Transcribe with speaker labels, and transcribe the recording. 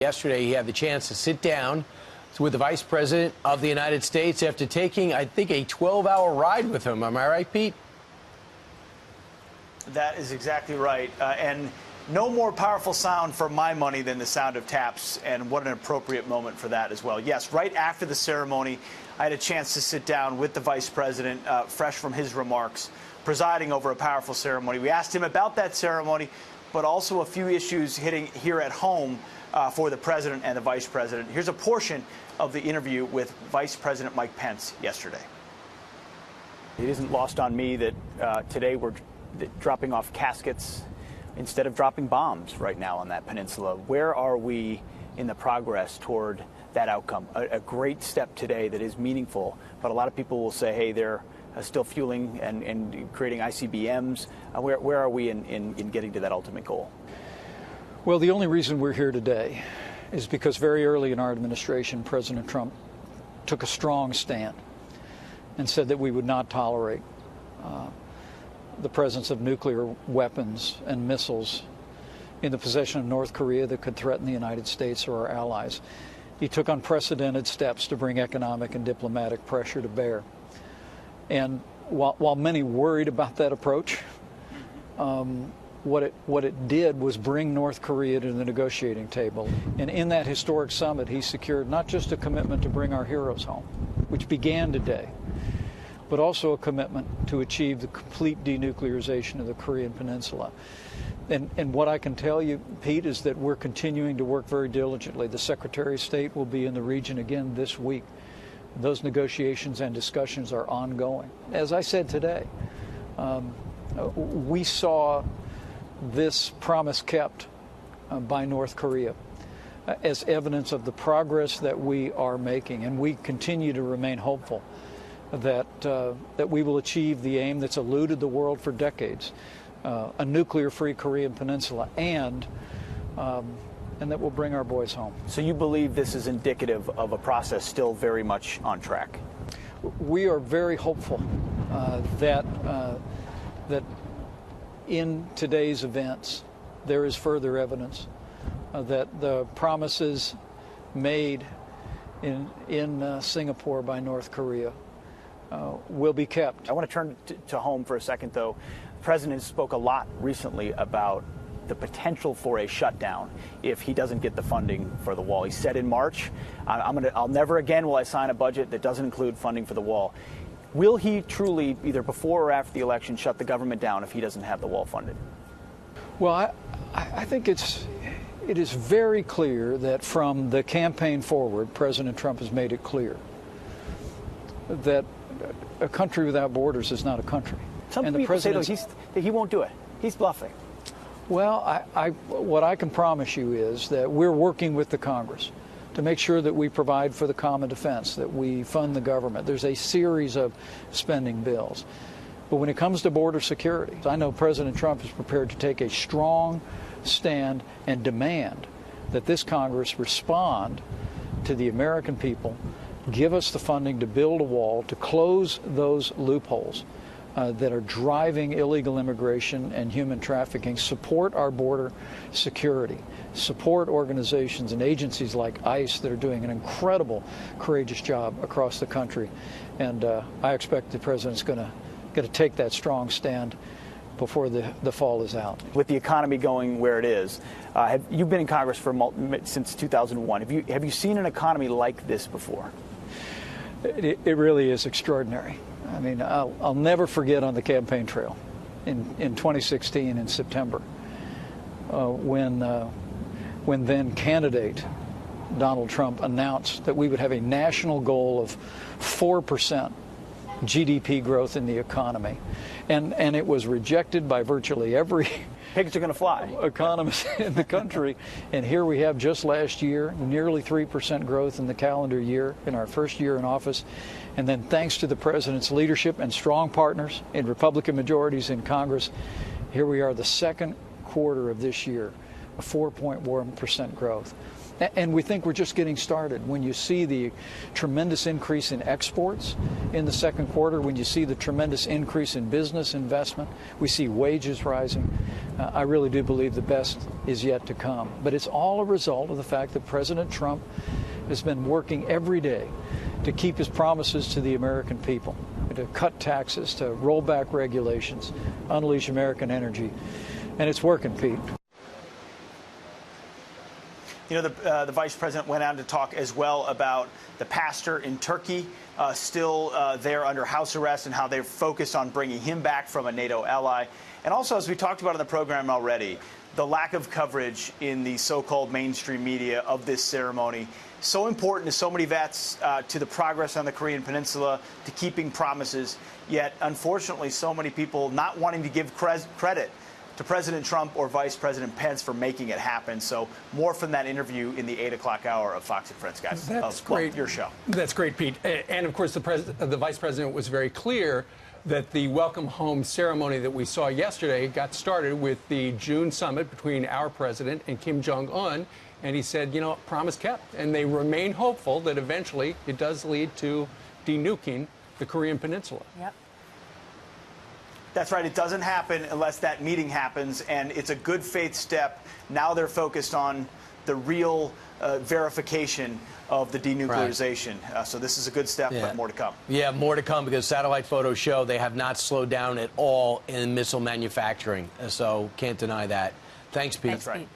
Speaker 1: Yesterday, he had the chance to sit down with the Vice President of the United States after taking, I think, a 12-hour ride with him. Am I right, Pete?
Speaker 2: That is exactly right. And no more powerful sound for my money than the sound of taps, and what an appropriate moment for that as well. Yes, right after the ceremony, I had a chance to sit down with the Vice President, fresh from his remarks, presiding over a powerful ceremony. We asked him about that ceremony, but also a few issues hitting here at home for the President and the Vice President. Here's a portion of the interview with Vice President Mike Pence yesterday. It isn't lost on me that today we're dropping off caskets instead of dropping bombs right now on that peninsula. Where are we in the progress toward that outcome? A great step today that is meaningful, but a lot of people will say, hey, they're still fueling and creating ICBMs. Where are we in getting to that ultimate goal?
Speaker 3: Well, the only reason we're here today is because very early in our administration, President Trump took a strong stand and said that we would not tolerate the presence of nuclear weapons and missiles in the possession of North Korea that could threaten the United States or our allies. He took unprecedented steps to bring economic and diplomatic pressure to bear. And while many worried about that approach, what it did was bring North Korea to the negotiating table. And in that historic summit, he secured not just a commitment to bring our heroes home, which began today, but also a commitment to achieve the complete denuclearization of the Korean Peninsula. And what I can tell you, Pete, is that we're continuing to work very diligently. The Secretary of State will be in the region again this week. Those negotiations and discussions are ongoing. As I said today, we saw this promise kept by North Korea as evidence of the progress that we are making, and we continue to remain hopeful that we will achieve the aim that's eluded the world for decades, a nuclear-free Korean Peninsula, and that we'll bring our boys home.
Speaker 2: So you believe this is indicative of a process still very much on track?
Speaker 3: We are very hopeful that in today's events there is further evidence that the promises made in Singapore by North Korea will be kept.
Speaker 2: I want to turn to home for a second, though. The President spoke a lot recently about the potential for a shutdown if he doesn't get the funding for the wall. He said in March, I'll never again will I sign a budget that doesn't include funding for the wall. Will he truly, either before or after the election, shut the government down if he doesn't have the wall funded?
Speaker 3: Well, I think it is very clear that from the campaign forward, President Trump has made it clear that a country without borders is not a country.
Speaker 2: Some people say, though, he won't do it. He's bluffing.
Speaker 3: Well, what I can promise you is that we're working with the Congress to make sure that we provide for the common defense, that we fund the government. There's a series of spending bills. But when it comes to border security, I know President Trump is prepared to take a strong stand and demand that this Congress respond to the American people, give us the funding to build a wall, to close those loopholes that are driving illegal immigration and human trafficking, support our border security, support organizations and agencies like ICE that are doing an incredible, courageous job across the country. And I expect the President's going to take that strong stand before the fall is out. With the economy going where it is, you've been in Congress since 2001. Have you seen an economy like this before? It really is extraordinary. I mean, I'll never forget on the campaign trail in 2016 in September when then candidate Donald Trump announced that we would have a national goal of 4% GDP growth in the economy. And it was rejected by virtually every pigs are going to fly economist in the country. And here we have just last year, nearly 3% growth in the calendar year in our first year in office. And then thanks to the President's leadership and strong partners in Republican majorities in Congress, here we are the second quarter of this year, a 4.1% growth. And we think we're just getting started. When you see the tremendous increase in exports in the second quarter, when you see the tremendous increase in business investment, we see wages rising, I really do believe the best is yet to come. But it's all a result of the fact that President Trump has been working every day to keep his promises to the American people, to cut taxes, to roll back regulations, unleash American energy. And it's working, Pete.
Speaker 2: You know, the vice president went on to talk as well about the pastor in Turkey, still there under house arrest, and how they're focused on bringing him back from a NATO ally. And also, as we talked about in the program already, the lack of coverage in the so-called mainstream media of this ceremony. So important to so many vets, to the progress on the Korean Peninsula, to keeping promises, yet unfortunately so many people not wanting to give credit to President Trump or Vice President Pence for making it happen. So more from that interview in the 8 o'clock hour of Fox and Friends, guys.
Speaker 4: That's great.
Speaker 2: Your show.
Speaker 4: That's great, Pete. And of course, the Vice President was very clear that the welcome home ceremony that we saw yesterday got started with the June summit between our president and Kim Jong-un. And he said, you know, promise kept. And they remain hopeful that eventually it does lead to denuking the Korean Peninsula.
Speaker 5: Yep.
Speaker 2: That's right. It doesn't happen unless that meeting happens, and it's a good faith step. Now they're focused on the real verification of the denuclearization. Right. So this is a good step, but more to come.
Speaker 1: Yeah, more to come, because satellite photos show they have not slowed down at all in missile manufacturing. So can't deny that. Thanks, Pete.
Speaker 2: That's right.